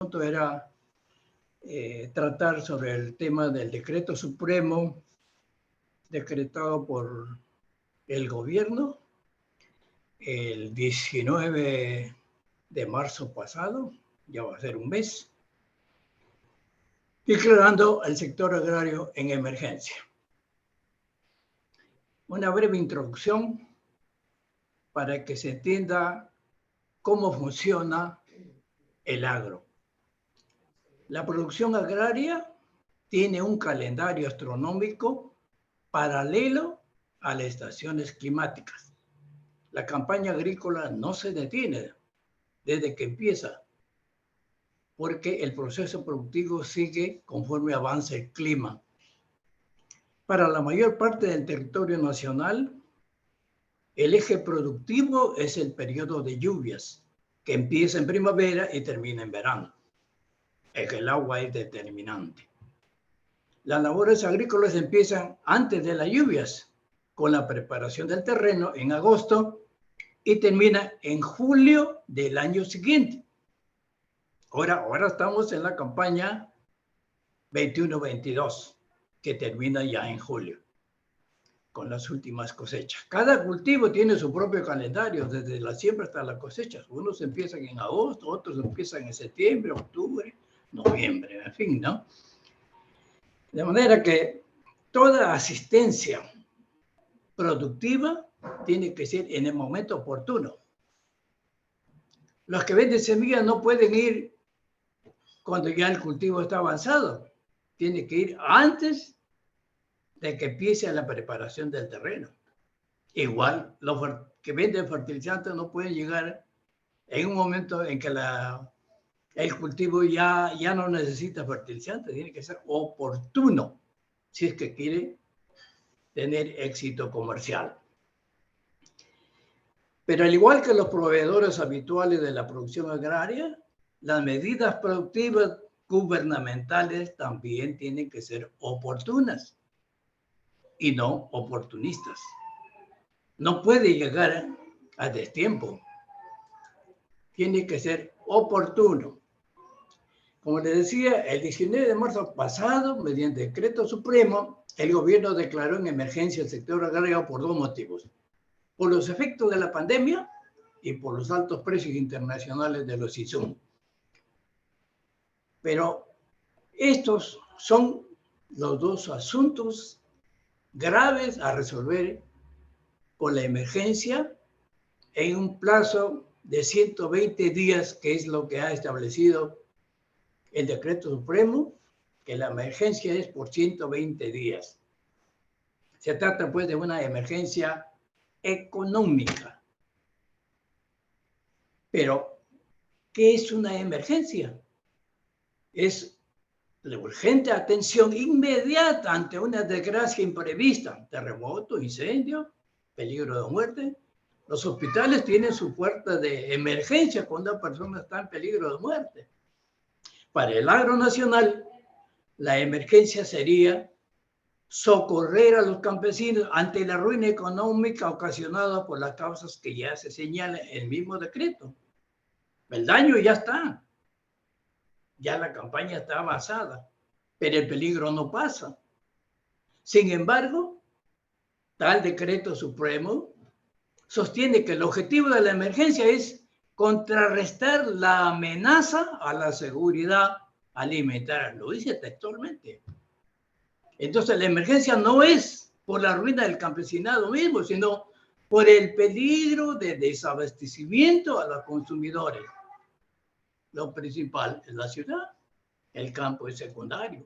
punto era tratar sobre el tema del decreto supremo decretado por el gobierno el 19 de marzo pasado, ya va a ser un mes, declarando al sector agrario en emergencia. Una breve introducción para que se entienda cómo funciona el agro. La producción agraria tiene un calendario astronómico paralelo a las estaciones climáticas. La campaña agrícola no se detiene desde que empieza, porque el proceso productivo sigue conforme avanza el clima. Para la mayor parte del territorio nacional, el eje productivo es el periodo de lluvias, que empieza en primavera y termina en verano. Es que el agua es determinante. Las labores agrícolas empiezan antes de las lluvias, con la preparación del terreno en agosto y termina en julio del año siguiente. Ahora estamos en la campaña 21-22, que termina ya en julio, con las últimas cosechas. Cada cultivo tiene su propio calendario, desde la siembra hasta la cosecha. Unos empiezan en agosto, otros empiezan en septiembre, octubre, noviembre, en fin, ¿no? De manera que toda asistencia productiva tiene que ser en el momento oportuno. Los que venden semillas no pueden ir cuando ya el cultivo está avanzado. Tiene que ir antes de que empiece la preparación del terreno. Igual, los que venden fertilizantes no pueden llegar en un momento en que el cultivo ya no necesita fertilizantes. Tiene que ser oportuno si es que quiere tener éxito comercial. Pero al igual que los proveedores habituales de la producción agraria, las medidas productivas gubernamentales también tienen que ser oportunas y no oportunistas. No puede llegar a destiempo. Tiene que ser oportuno. Como les decía, el 19 de marzo pasado, mediante decreto supremo, el gobierno declaró en emergencia el sector agrario por dos motivos: por los efectos de la pandemia y por los altos precios internacionales de los insumos. Pero estos son los dos asuntos graves a resolver con la emergencia en un plazo de 120 días, que es lo que ha establecido el decreto supremo, que la emergencia es por 120 días. Se trata pues de una emergencia económica. Pero, ¿qué es una emergencia? Es la urgente atención inmediata ante una desgracia imprevista, terremoto, incendio, peligro de muerte. Los hospitales tienen su puerta de emergencia cuando una persona está en peligro de muerte. Para el agro nacional, la emergencia sería socorrer a los campesinos ante la ruina económica ocasionada por las causas que ya se señala en el mismo decreto. El daño ya está. Ya la campaña está avanzada, pero el peligro no pasa. Sin embargo, tal decreto supremo sostiene que el objetivo de la emergencia es contrarrestar la amenaza a la seguridad alimentaria. Lo dice textualmente. Entonces, la emergencia no es por la ruina del campesinado mismo, sino por el peligro de desabastecimiento a los consumidores. Lo principal es la ciudad, el campo es secundario.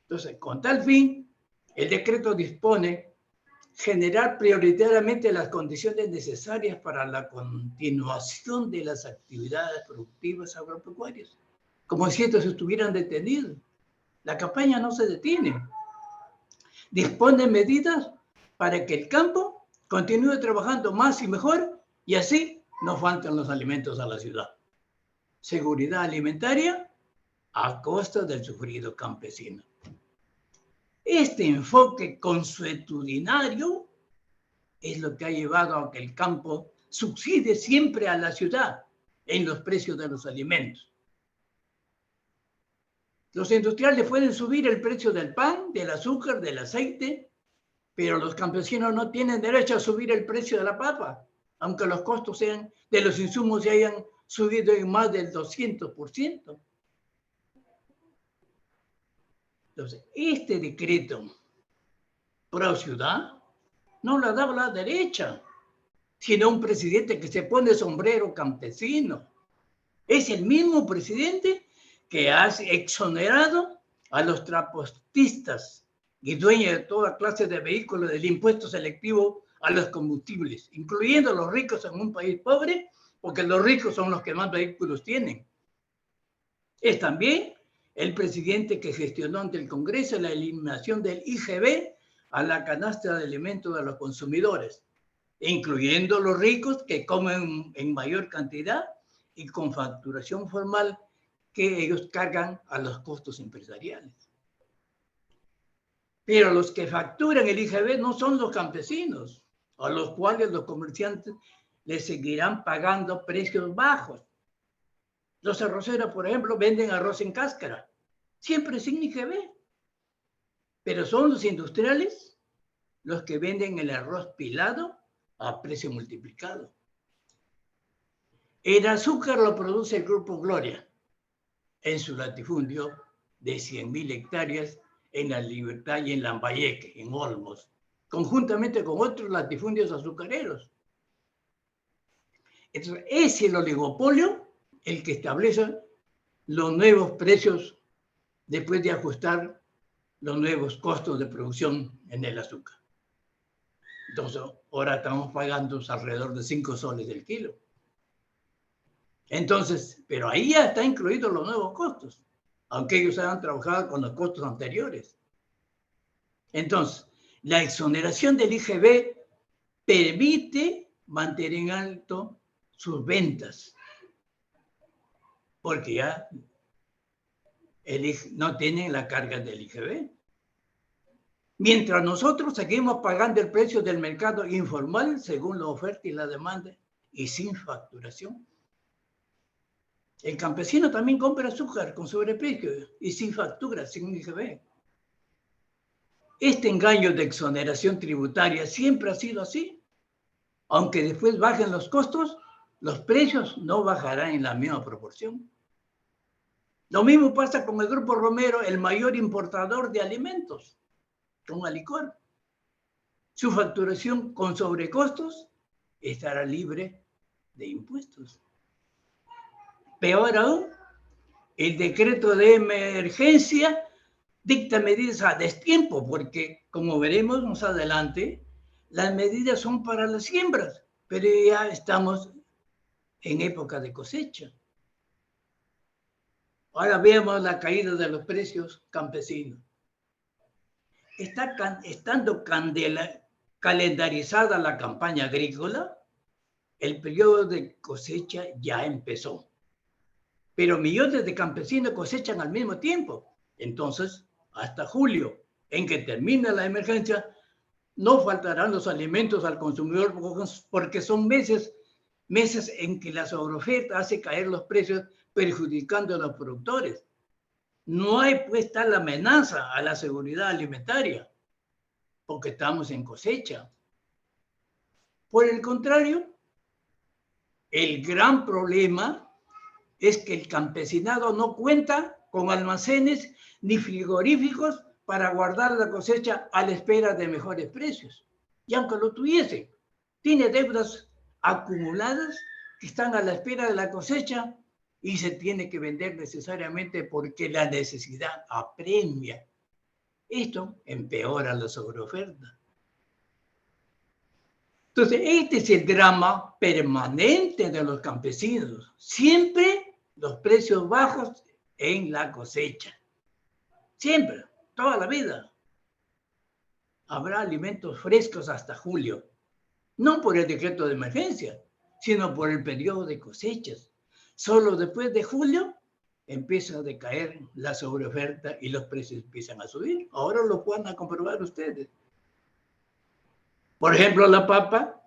Entonces, con tal fin, el decreto dispone generar prioritariamente las condiciones necesarias para la continuación de las actividades productivas agropecuarias, como si estos estuvieran detenidos. La campaña no se detiene. Dispone medidas para que el campo continúe trabajando más y mejor y así no faltan los alimentos a la ciudad. Seguridad alimentaria a costa del sufrido campesino. Este enfoque consuetudinario es lo que ha llevado a que el campo subside siempre a la ciudad en los precios de los alimentos. Los industriales pueden subir el precio del pan, del azúcar, del aceite, pero los campesinos no tienen derecho a subir el precio de la papa, aunque los costos sean de los insumos se hayan subido en más del 200%. Entonces, este decreto pro ciudad no lo ha dado la derecha, sino un presidente que se pone sombrero campesino. Es el mismo presidente que ha exonerado a los transportistas y dueños de toda clase de vehículos del impuesto selectivo a los combustibles, incluyendo a los ricos en un país pobre, porque los ricos son los que más vehículos tienen. Es también el presidente que gestionó ante el Congreso la eliminación del IGB a la canasta de alimentos de los consumidores, incluyendo los ricos que comen en mayor cantidad y con facturación formal que ellos cargan a los costos empresariales. Pero los que facturan el IGB no son los campesinos, a los cuales los comerciantes les seguirán pagando precios bajos. Los arroceros, por ejemplo, venden arroz en cáscara, siempre sin IGB. Pero son los industriales los que venden el arroz pilado a precio multiplicado. El azúcar lo produce el Grupo Gloria en su latifundio de 100.000 hectáreas en La Libertad y en Lambayeque, en Olmos, conjuntamente con otros latifundios azucareros. Entonces, es el oligopolio el que establece los nuevos precios después de ajustar los nuevos costos de producción en el azúcar. Entonces, ahora estamos pagando alrededor de 5 soles el kilo. Entonces, pero ahí ya están incluidos los nuevos costos, aunque ellos hayan trabajado con los costos anteriores. Entonces, la exoneración del IGB permite mantener en alto sus ventas, porque ya no tienen la carga del IGB. Mientras nosotros seguimos pagando el precio del mercado informal según la oferta y la demanda y sin facturación. El campesino también compra azúcar con sobreprecio y sin factura, sin IGB. Este engaño de exoneración tributaria siempre ha sido así. Aunque después bajen los costos, los precios no bajarán en la misma proporción. Lo mismo pasa con el Grupo Romero, el mayor importador de alimentos, con Alicor. Su facturación con sobrecostos estará libre de impuestos. Peor aún, el decreto de emergencia dicta medidas a destiempo, porque como veremos más adelante, las medidas son para las siembras, pero ya estamos en época de cosecha. Ahora veamos la caída de los precios campesinos. Estando calendarizada la campaña agrícola, el periodo de cosecha ya empezó. Pero millones de campesinos cosechan al mismo tiempo. Entonces, hasta julio, en que termina la emergencia, no faltarán los alimentos al consumidor porque son meses en que la sobreoferta hace caer los precios, perjudicando a los productores. No hay pues tal amenaza a la seguridad alimentaria, porque estamos en cosecha. Por el contrario, el gran problema es que el campesinado no cuenta con almacenes ni frigoríficos para guardar la cosecha a la espera de mejores precios. Y aunque lo tuviese, tiene deudas acumuladas que están a la espera de la cosecha y se tiene que vender necesariamente porque la necesidad apremia. Esto empeora la sobreoferta. Entonces, este es el drama permanente de los campesinos. Siempre los precios bajos en la cosecha. Siempre, toda la vida. Habrá alimentos frescos hasta julio. No por el decreto de emergencia, sino por el periodo de cosechas. Solo después de julio empieza a decaer la sobreoferta y los precios empiezan a subir. Ahora lo van a comprobar ustedes. Por ejemplo, la papa,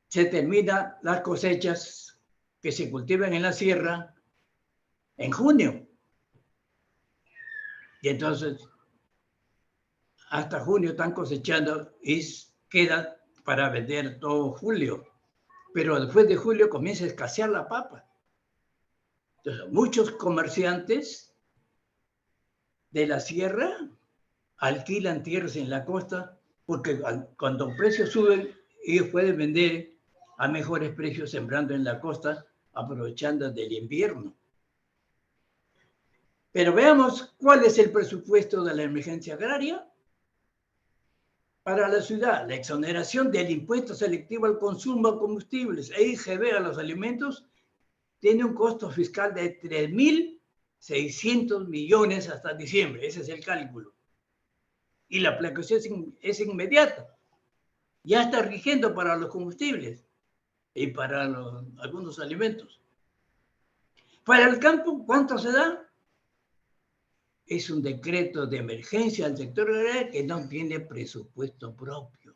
se terminan las cosechas que se cultivan en la sierra en junio. Y entonces, hasta junio están cosechando y queda para vender todo julio. Pero después de julio comienza a escasear la papa. Entonces, muchos comerciantes de la sierra alquilan tierras en la costa porque cuando los precios suben, ellos pueden vender a mejores precios sembrando en la costa, aprovechando del invierno. Pero veamos cuál es el presupuesto de la emergencia agraria. Para la ciudad, la exoneración del impuesto selectivo al consumo de combustibles e IGB a los alimentos tiene un costo fiscal de 3.600 millones hasta diciembre. Ese es el cálculo. Y la aplicación es inmediata. Ya está rigiendo para los combustibles y para algunos alimentos. Para el campo, ¿cuánto se da? Es un decreto de emergencia al sector agrario que no tiene presupuesto propio.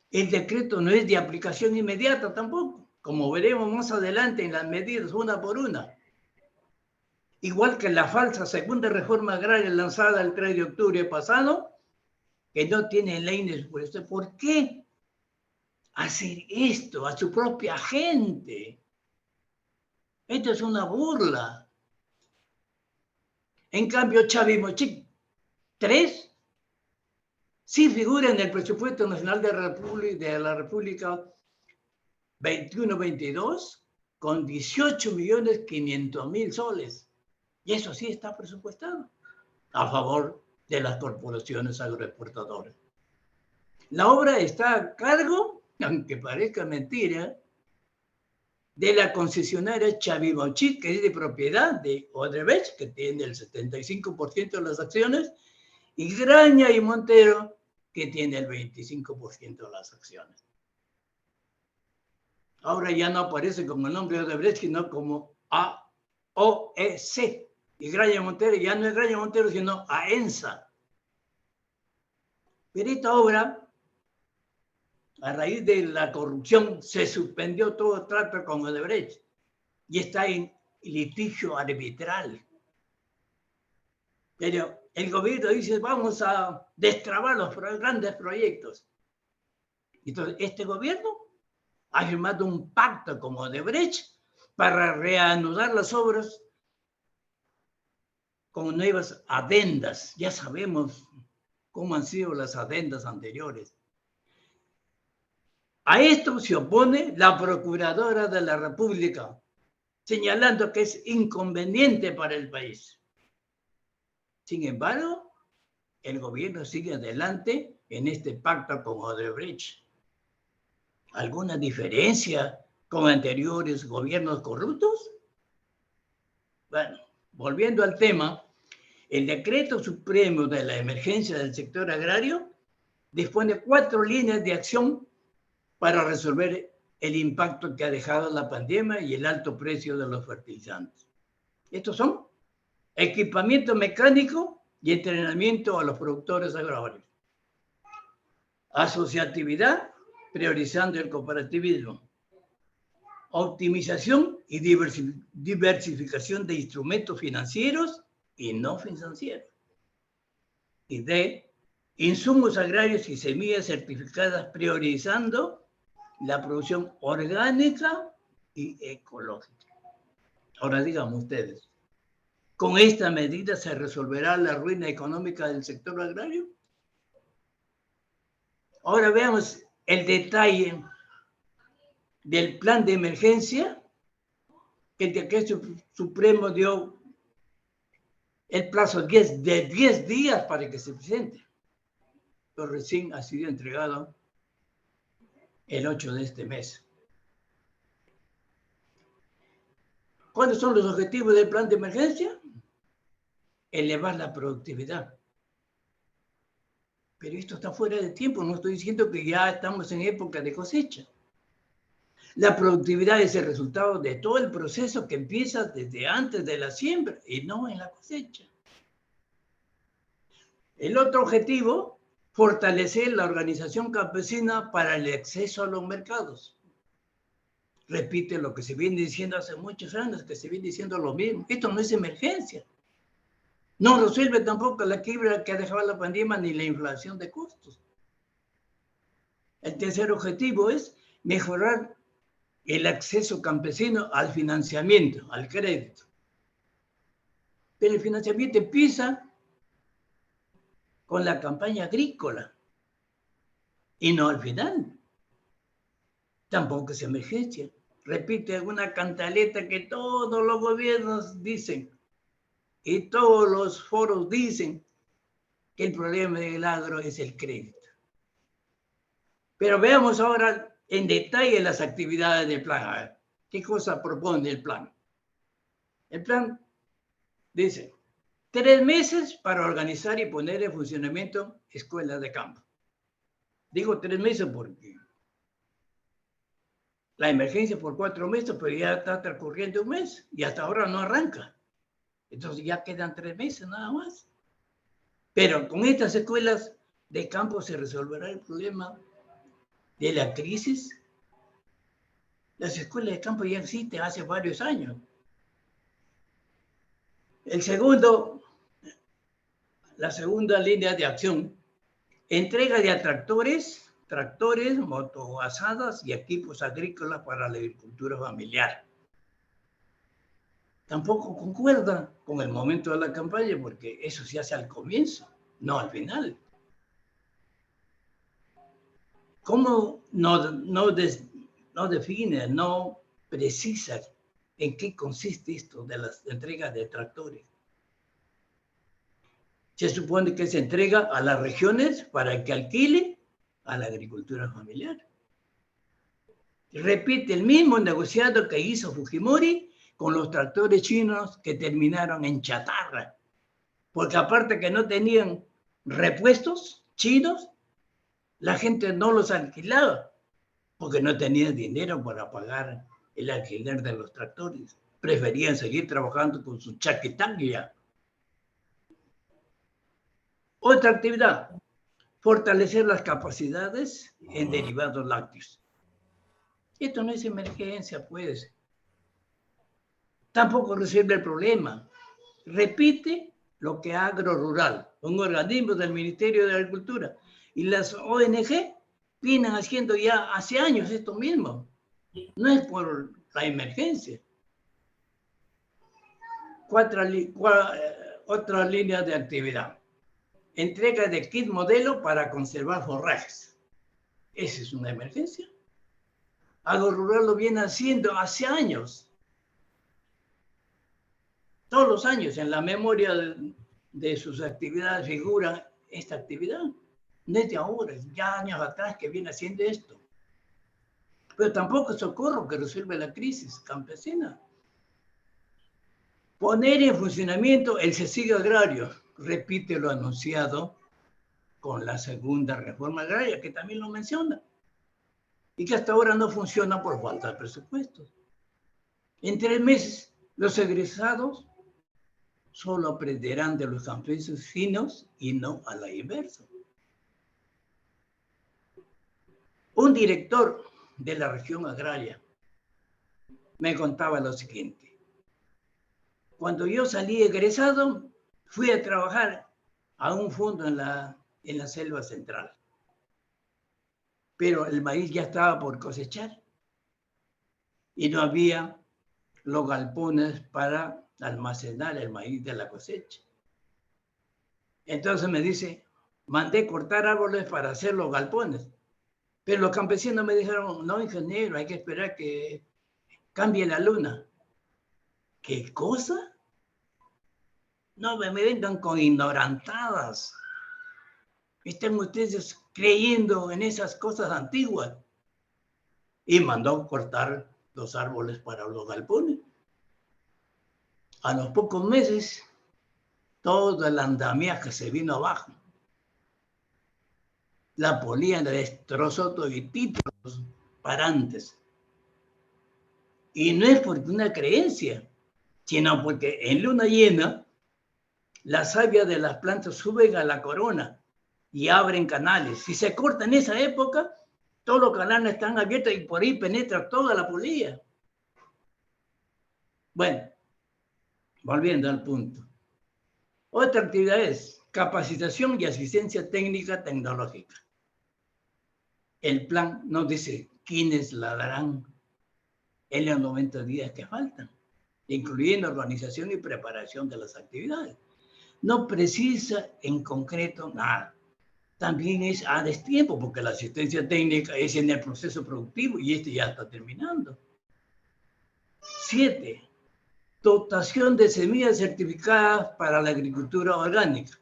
El decreto no es de aplicación inmediata tampoco, como veremos más adelante en las medidas una por una. Igual que la falsa segunda reforma agraria lanzada el 3 de octubre pasado, que no tiene ley de presupuesto. ¿Por qué hacer esto a su propia gente? Esto es una burla. En cambio, Chavimochic 3 sí figura en el presupuesto nacional de la República 21-22 con 18.500.000 soles. Y eso sí está presupuestado a favor de las corporaciones agroexportadoras. La obra está a cargo, aunque parezca mentira, de la concesionaria Chavimochic, que es de propiedad de Odebrecht, que tiene el 75% de las acciones, y Graña y Montero, que tiene el 25% de las acciones. Ahora ya no aparece como el nombre de Odebrecht, sino como AOEC. Y Graña y Montero ya no es Graña y Montero, sino AENSA. Pero esta obra, a raíz de la corrupción, se suspendió todo trato con Odebrecht y está en litigio arbitral. Pero el gobierno dice, vamos a destrabar los grandes proyectos. Entonces, este gobierno ha firmado un pacto con Odebrecht para reanudar las obras con nuevas adendas. Ya sabemos cómo han sido las adendas anteriores. A esto se opone la Procuradora de la República, señalando que es inconveniente para el país. Sin embargo, el gobierno sigue adelante en este pacto con Odebrecht. ¿Alguna diferencia con anteriores gobiernos corruptos? Bueno, volviendo al tema, el Decreto Supremo de la Emergencia del Sector Agrario dispone 4 líneas de acción para resolver el impacto que ha dejado la pandemia y el alto precio de los fertilizantes. Estos son equipamiento mecánico y entrenamiento a los productores agrarios. Asociatividad, priorizando el cooperativismo. Optimización y diversificación de instrumentos financieros y no financieros. Y D, insumos agrarios y semillas certificadas, priorizando la producción orgánica y ecológica. Ahora díganme ustedes, ¿con esta medida se resolverá la ruina económica del sector agrario? Ahora veamos el detalle del plan de emergencia que el Decreto Supremo dio el plazo de 10 días para que se presente. Pero recién ha sido entregado el 8 de este mes. ¿Cuáles son los objetivos del plan de emergencia? Elevar la productividad. Pero esto está fuera de tiempo, no estoy diciendo que ya estamos en época de cosecha. La productividad es el resultado de todo el proceso que empieza desde antes de la siembra y no en la cosecha. El otro objetivo, fortalecer la organización campesina para el acceso a los mercados. Repite lo que se viene diciendo hace muchos años, que se viene diciendo lo mismo. Esto no es emergencia. No resuelve tampoco la quiebra que ha dejado la pandemia ni la inflación de costos. El tercer objetivo es mejorar el acceso campesino al financiamiento, al crédito. Pero el financiamiento empieza con la campaña agrícola y no al final. Tampoco es emergencia. Repite una cantaleta que todos los gobiernos dicen y todos los foros dicen que el problema del agro es el crédito. Pero veamos ahora en detalle las actividades del plan. A ver, ¿qué cosa propone el plan? El plan dice 3 meses para organizar y poner en funcionamiento escuelas de campo. Digo 3 meses porque la emergencia por 4 meses, pero ya está transcurriendo un mes y hasta ahora no arranca. Entonces ya quedan 3 meses nada más. Pero con estas escuelas de campo se resolverá el problema de la crisis. Las escuelas de campo ya existen hace varios años. La segunda línea de acción, entrega de tractores, motoazadas y equipos agrícolas para la agricultura familiar. Tampoco concuerda con el momento de la campaña porque eso se hace al comienzo, no al final. ¿Cómo no define, no precisa en qué consiste esto de las entregas de tractores? Se supone que se entrega a las regiones para que alquile a la agricultura familiar. Repite el mismo negociado que hizo Fujimori con los tractores chinos que terminaron en chatarra, porque aparte que no tenían repuestos chinos, la gente no los alquilaba, porque no tenían dinero para pagar el alquiler de los tractores. Preferían seguir trabajando con su chaquetanglia. Otra actividad, fortalecer las capacidades en derivados lácteos. Esto no es emergencia, pues. Tampoco resuelve el problema. Repite lo que Agro Rural, un organismo del Ministerio de Agricultura, y las ONG vienen haciendo ya hace años esto mismo. No es por la emergencia. Otra línea de actividad. Entrega de kit modelo para conservar forrajes. ¿Esa es una emergencia? Agro Rural lo viene haciendo hace años. Todos los años en la memoria de sus actividades figura esta actividad. No es de ahora, ya años atrás que viene haciendo esto. Pero tampoco es socorro que resuelve la crisis campesina. Poner en funcionamiento el CECIG agrario, repite lo anunciado con la segunda reforma agraria, que también lo menciona, y que hasta ahora no funciona por falta de presupuestos. En 3 meses, los egresados solo aprenderán de los campesinos finos y no a la inversa. Un director de la región agraria me contaba lo siguiente. Cuando yo salí egresado, fui a trabajar a un fondo en la selva central. Pero el maíz ya estaba por cosechar y no había los galpones para almacenar el maíz de la cosecha. Entonces me dice, mandé cortar árboles para hacer los galpones. Pero los campesinos me dijeron, no, ingeniero, hay que esperar que cambie la luna. ¿Qué cosa? No me vengan con ignorantadas. Están ustedes creyendo en esas cosas antiguas. Y mandó cortar los árboles para los galpones. A los pocos meses, todo el andamiaje se vino abajo. La polilla destrozó todititos los parantes. Y no es porque una creencia, sino porque en luna llena, la savia de las plantas suben a la corona y abren canales. Si se corta en esa época, todos los canales están abiertos y por ahí penetra toda la polilla. Bueno, volviendo al punto. Otra actividad es capacitación y asistencia técnica tecnológica. El plan nos dice quiénes la darán en los 90 días que faltan, incluyendo organización y preparación de las actividades. No precisa en concreto nada. También es a destiempo, porque la asistencia técnica es en el proceso productivo y este ya está terminando. 7. Dotación de semillas certificadas para la agricultura orgánica.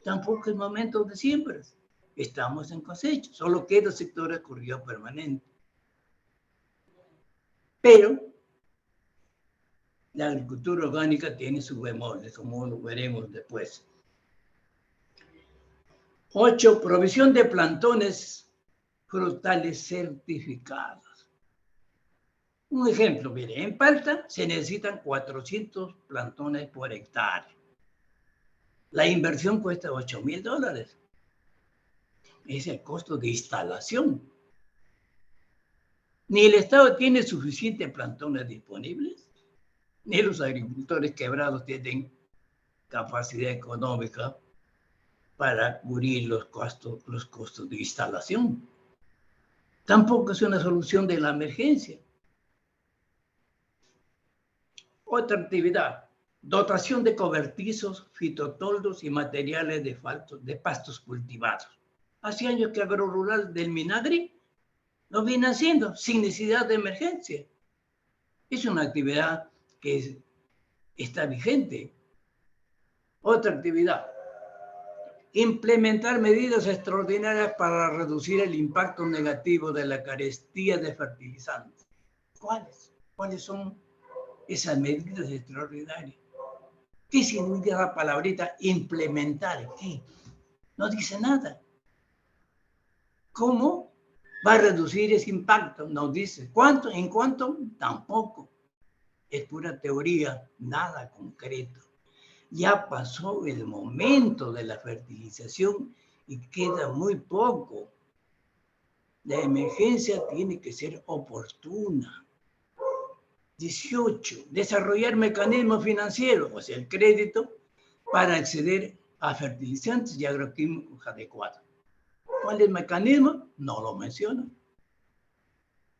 Tampoco es momento de siembras. Estamos en cosecha, solo queda sector de corrido permanente. Pero la agricultura orgánica tiene sus bemoles, como lo veremos después. 8. Provisión de plantones frutales certificados. Un ejemplo, mire, en Palta se necesitan 400 plantones por hectárea. La inversión cuesta $8,000. Es el costo de instalación. Ni el Estado tiene suficientes plantones disponibles, ni los agricultores quebrados tienen capacidad económica para cubrir los costos de instalación. Tampoco es una solución de la emergencia. Otra actividad, dotación de cobertizos, fitotoldos y materiales de pastos cultivados. Hace años que Agrorural del Minagri lo viene haciendo sin necesidad de emergencia. Es una actividad que está vigente. Otra actividad, implementar medidas extraordinarias para reducir el impacto negativo de la carestía de fertilizantes. ¿Cuáles? ¿Cuáles son esas medidas extraordinarias? ¿Qué significa la palabrita implementar? ¿Qué? No dice nada. ¿Cómo va a reducir ese impacto? No dice. ¿Cuánto? ¿En cuánto? Tampoco. Es pura teoría, nada concreto. Ya pasó el momento de la fertilización y queda muy poco. La emergencia tiene que ser oportuna. 18. Desarrollar mecanismos financieros, o sea, el crédito, para acceder a fertilizantes y agroquímicos adecuados. ¿Cuál es el mecanismo? No lo menciona.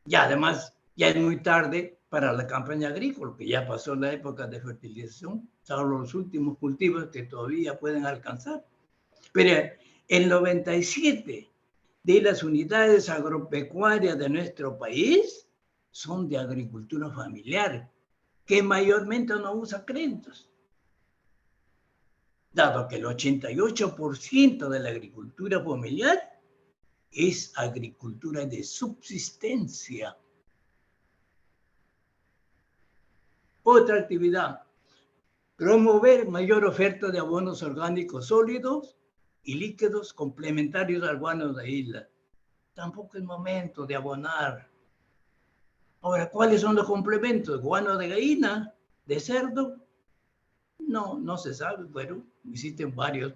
Y además, ya es muy tarde para la campaña agrícola, que ya pasó la época de fertilización, salvo los últimos cultivos que todavía pueden alcanzar. Pero el 97 de las unidades agropecuarias de nuestro país son de agricultura familiar, que mayormente no usa créditos. Dado que el 88% de la agricultura familiar es agricultura de subsistencia. Otra actividad, promover mayor oferta de abonos orgánicos sólidos y líquidos complementarios al guano de isla. Tampoco es momento de abonar. Ahora, ¿cuáles son los complementos? ¿Guano de gallina? ¿De cerdo? No se sabe, pero existen varias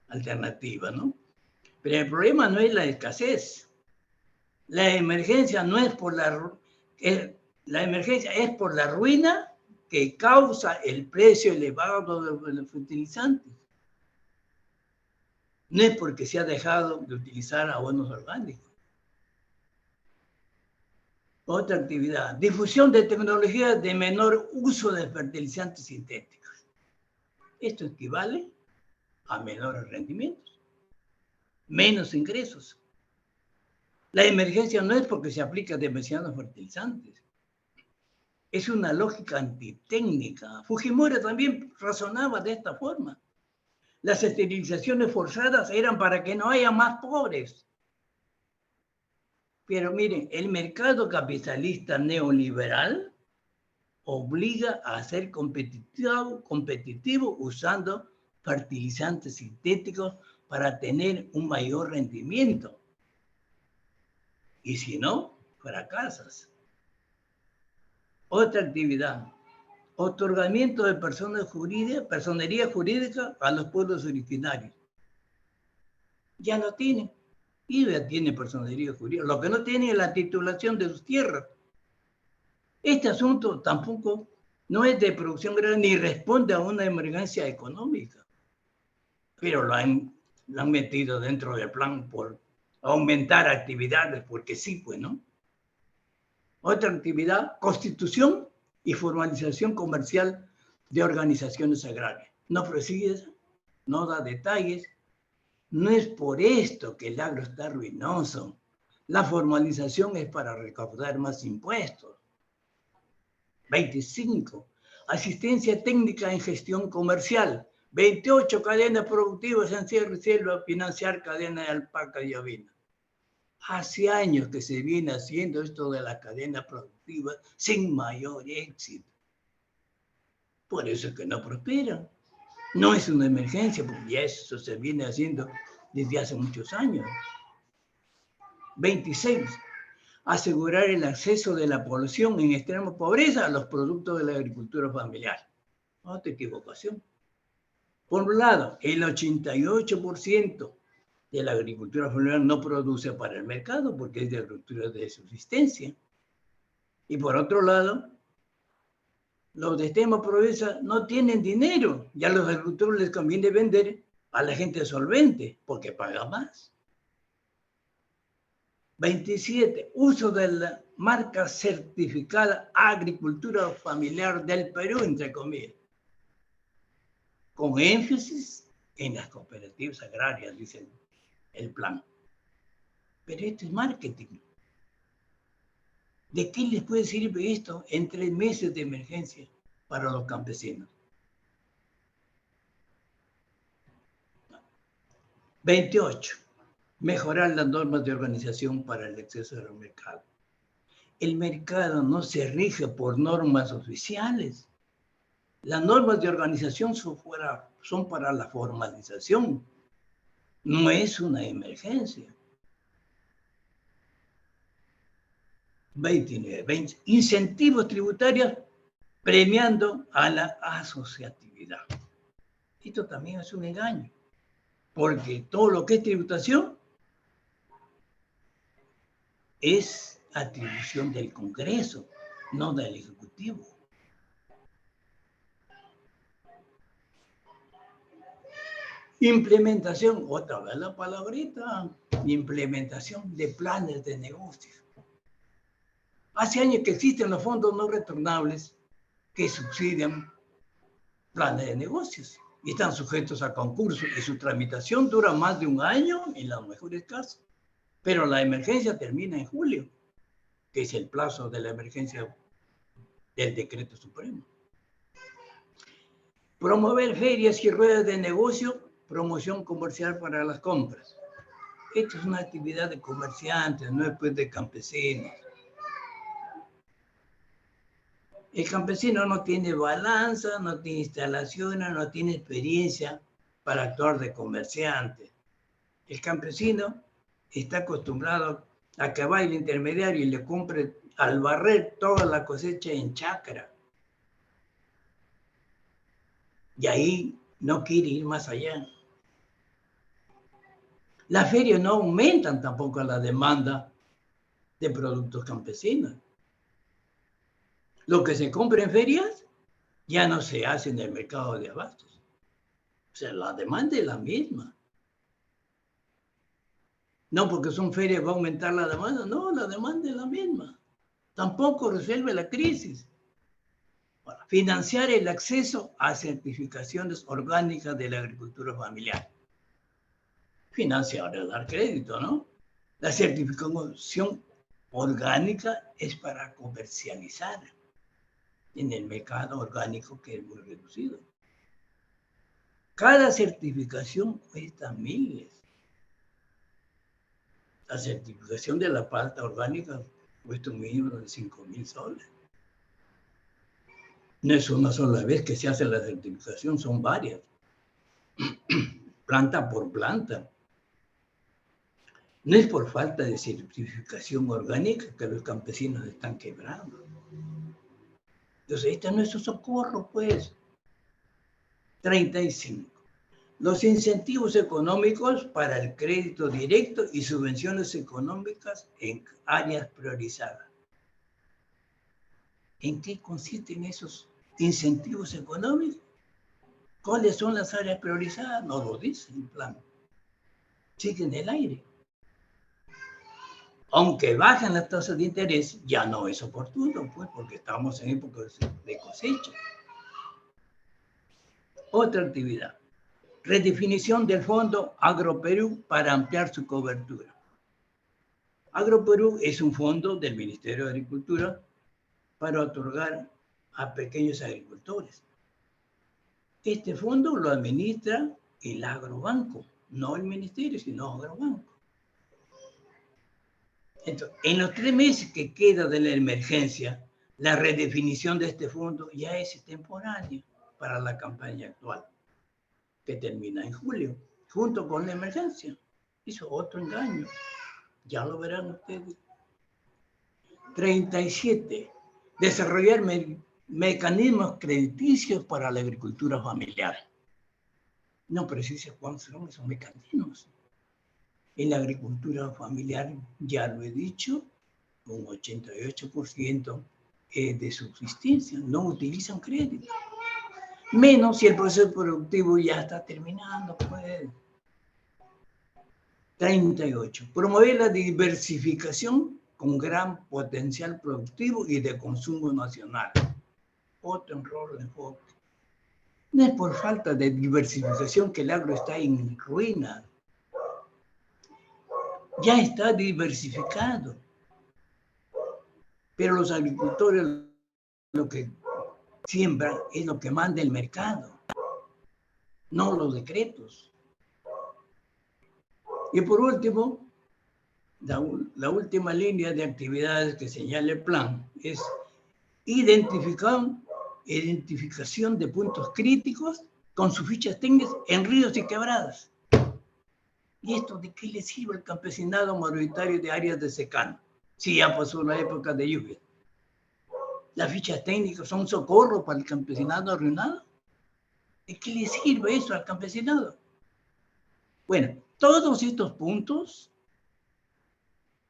alternativas, ¿no? Pero el problema no es la escasez. La emergencia no es por la emergencia es por la ruina que causa el precio elevado de los fertilizantes. No es porque se ha dejado de utilizar abonos orgánicos. Otra actividad, difusión de tecnologías de menor uso de fertilizantes sintéticos. Esto equivale a menores rendimientos, menos ingresos. La emergencia no es porque se aplica demasiados fertilizantes. Es una lógica antitécnica. Fujimori también razonaba de esta forma. Las esterilizaciones forzadas eran para que no haya más pobres. Pero miren, el mercado capitalista neoliberal obliga a ser competitivo usando fertilizantes sintéticos para tener un mayor rendimiento. Y si no, fracasas. Otra actividad, otorgamiento de personería jurídica a los pueblos originarios. Ya no tienen. Y ya tiene personería jurídica. Lo que no tiene es la titulación de sus tierras. Este asunto tampoco No es de producción agraria ni responde a una emergencia económica, pero lo han metido dentro del plan por aumentar actividades, porque sí, pues, ¿no? Otra actividad, constitución y formalización comercial de organizaciones agrarias. No precisa, no da detalles. No es por esto que el agro está ruinoso. La formalización es para recaudar más impuestos. 25. Asistencia técnica en gestión comercial. 28. Cadenas productivas en Sierra y Selva, financiar cadenas de alpaca y ovina. Hace años que se viene haciendo esto de la cadena productiva sin mayor éxito. Por eso es que no prospera. No es una emergencia, porque ya eso se viene haciendo desde hace muchos años. 26. Asegurar el acceso de la población en extrema pobreza a los productos de la agricultura familiar. Otra equivocación. Por un lado, el 88% de la agricultura familiar no produce para el mercado porque es de agricultura de subsistencia. Y por otro lado, los de extrema pobreza no tienen dinero. Ya a los agricultores les conviene vender a la gente solvente porque paga más. 27. Uso de la marca certificada Agricultura Familiar del Perú, entre comillas. Con énfasis en las cooperativas agrarias, dice el plan. Pero esto es marketing. ¿De qué les puede servir esto en 3 meses de emergencia para los campesinos? 28. Mejorar las normas de organización para el acceso al mercado. El mercado no se rige por normas oficiales. Las normas de organización son para la formalización. No es una emergencia. 29. Incentivos tributarios premiando a la asociatividad. Esto también es un engaño, porque todo lo que es tributación es atribución del Congreso, no del Ejecutivo. Implementación, otra vez la palabrita, implementación de planes de negocios. Hace años que existen los fondos no retornables que subsidian planes de negocios y están sujetos a concurso y su tramitación dura más de un año en los mejores casos. Pero la emergencia termina en julio, que es el plazo de la emergencia del decreto supremo. Promover ferias y ruedas de negocio, promoción comercial para las compras. Esto es una actividad de comerciantes, no es pues de campesinos. El campesino no tiene balanza, no tiene instalaciones, no tiene experiencia para actuar de comerciante. El campesino está acostumbrado a que vaya el intermediario y le compre al barrer toda la cosecha en chacra. Y ahí no quiere ir más allá. Las ferias no aumentan tampoco la demanda de productos campesinos. Lo que se compra en ferias ya no se hace en el mercado de abastos. O sea, la demanda es la misma. No porque son ferias va a aumentar la demanda, no, la demanda es la misma. Tampoco resuelve la crisis. Bueno, financiar el acceso a certificaciones orgánicas de la agricultura familiar. Financiar es dar crédito, ¿no? La certificación orgánica es para comercializar en el mercado orgánico, que es muy reducido. Cada certificación cuesta miles. La certificación de la palta orgánica cuesta un mínimo de 5.000 soles. No es una sola vez que se hace la certificación, son varias. Planta por planta. No es por falta de certificación orgánica que los campesinos están quebrando. Entonces, este no es su socorro, pues. 35. Los incentivos económicos para el crédito directo y subvenciones económicas en áreas priorizadas. ¿En qué consisten esos incentivos económicos. ¿Cuáles son las áreas priorizadas? No lo dice el plan. Sigue en el aire. Aunque bajan las tasas de interés, ya no es oportuno, pues, porque estamos en época de cosecha. Otra actividad. Redefinición del Fondo Agroperú para ampliar su cobertura. Agroperú es un fondo del Ministerio de Agricultura para otorgar a pequeños agricultores. Este fondo lo administra el Agrobanco, no el Ministerio, sino Agrobanco. Entonces, en los 3 meses que queda de la emergencia, la redefinición de este fondo ya es temporánea para la campaña actual, que termina en julio, junto con la emergencia. Hizo otro engaño. Ya lo verán ustedes. 37. Desarrollar mecanismos crediticios para la agricultura familiar. No precisa cuáles son esos mecanismos. En la agricultura familiar, ya lo he dicho, un 88% de subsistencia, no utilizan crédito. Menos si el proceso productivo ya está terminando, pues. 38. Promover la diversificación con gran potencial productivo y de consumo nacional. Otro error de enfoque. No es por falta de diversificación que el agro está en ruina. Ya está diversificado. Pero los agricultores lo que siembran es lo que manda el mercado, no los decretos. Y por último, la última línea de actividades que señala el plan es identificación de puntos críticos con sus fichas técnicas en ríos y quebradas. ¿Y esto de qué le sirve al campesinado mayoritario de áreas de secano? Si ya pasó la época de lluvia. ¿Las fichas técnicas son socorro para el campesinado arruinado? ¿De qué le sirve eso al campesinado? Bueno, todos estos puntos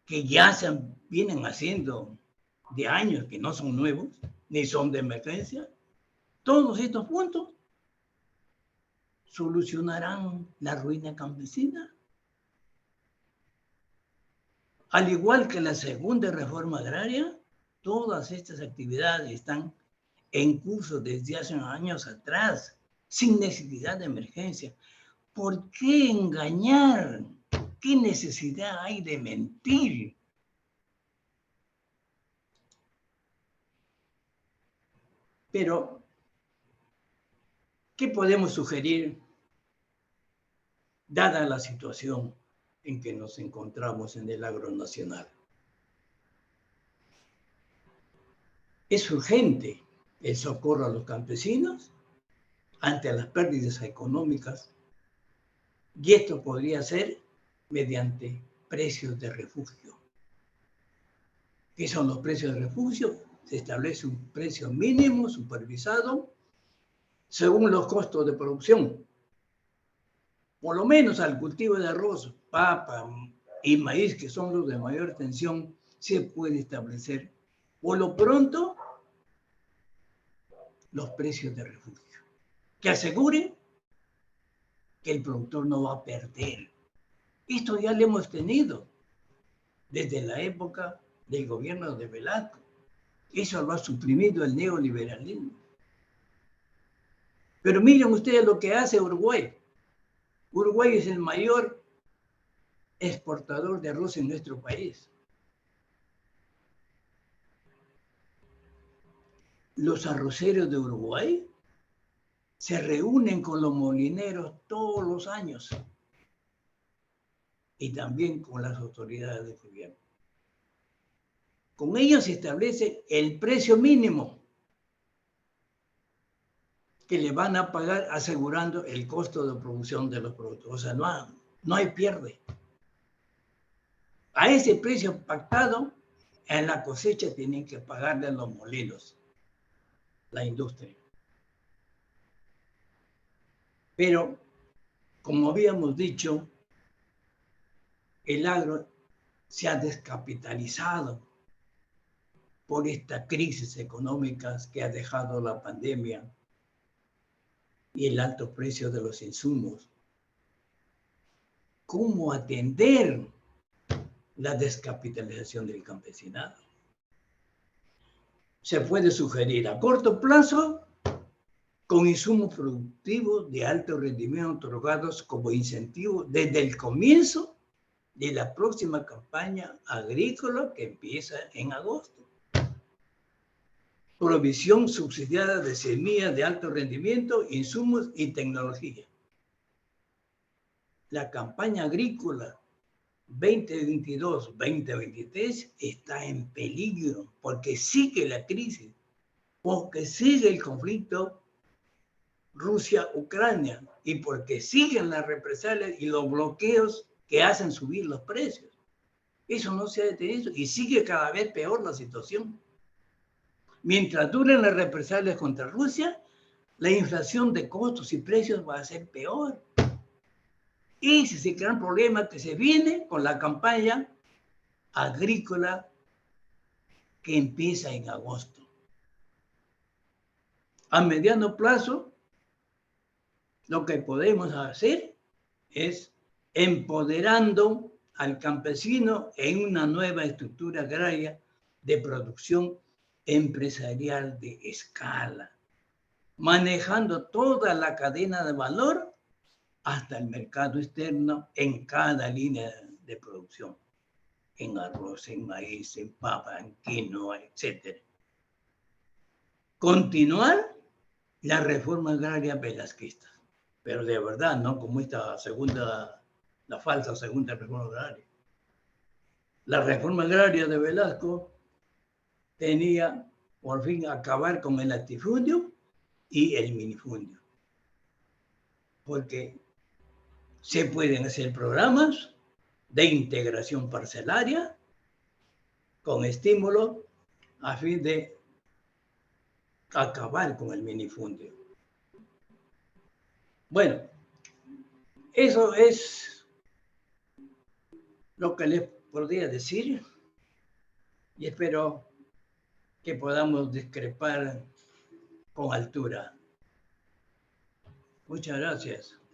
que ya se vienen haciendo de años, que no son nuevos, ni son de emergencia, todos estos puntos solucionarán la ruina campesina. Al igual que la segunda reforma agraria, todas estas actividades están en curso desde hace años atrás, sin necesidad de emergencia. ¿Por qué engañar? ¿Qué necesidad hay de mentir? Pero, ¿qué podemos sugerir dada la situación en que nos encontramos en el agro nacional? Es urgente el socorro a los campesinos ante las pérdidas económicas, y esto podría ser mediante precios de refugio. ¿Qué son los precios de refugio? Se establece un precio mínimo supervisado según los costos de producción. Por lo menos al cultivo de arroz, papa y maíz, que son los de mayor tensión, se puede establecer por lo pronto los precios de refugio, que aseguren que el productor no va a perder. Esto ya lo hemos tenido desde la época del gobierno de Velasco. Eso lo ha suprimido el neoliberalismo. Pero miren ustedes lo que hace Uruguay. Uruguay es el mayor exportador de arroz en nuestro país. Los arroceros de Uruguay se reúnen con los molineros todos los años y también con las autoridades del gobierno. Con ellos se establece el precio mínimo que le van a pagar asegurando el costo de producción de los productos. O sea, no hay pierde. A ese precio pactado, en la cosecha tienen que pagarle a los molinos, la industria. Pero, como habíamos dicho, el agro se ha descapitalizado. por esta crisis económica que ha dejado la pandemia y el alto precio de los insumos. ¿Cómo atender la descapitalización del campesinado? Se puede sugerir a corto plazo con insumos productivos de alto rendimiento otorgados como incentivo desde el comienzo de la próxima campaña agrícola que empieza en agosto. Provisión subsidiada de semillas de alto rendimiento, insumos y tecnología. La campaña agrícola 2022-2023 está en peligro porque sigue la crisis, porque sigue el conflicto Rusia-Ucrania y porque siguen las represalias y los bloqueos que hacen subir los precios. Eso no se ha detenido y sigue cada vez peor la situación. Mientras duren las represalias contra Rusia, la inflación de costos y precios va a ser peor. Ese es el gran problema que se viene con la campaña agrícola que empieza en agosto. A mediano plazo, lo que podemos hacer es empoderando al campesino en una nueva estructura agraria de producción empresarial de escala, manejando toda la cadena de valor hasta el mercado externo en cada línea de producción, en arroz, en maíz, en papa, en quinoa, etc. Continuar la reforma agraria velasquista, pero de verdad, no como esta segunda, la falsa segunda reforma agraria. La reforma agraria de Velasco tenía por fin acabar con el latifundio y el minifundio, porque se pueden hacer programas de integración parcelaria con estímulo a fin de acabar con el minifundio. Bueno, eso es lo que les podría decir y espero que podamos discrepar con altura. Muchas gracias.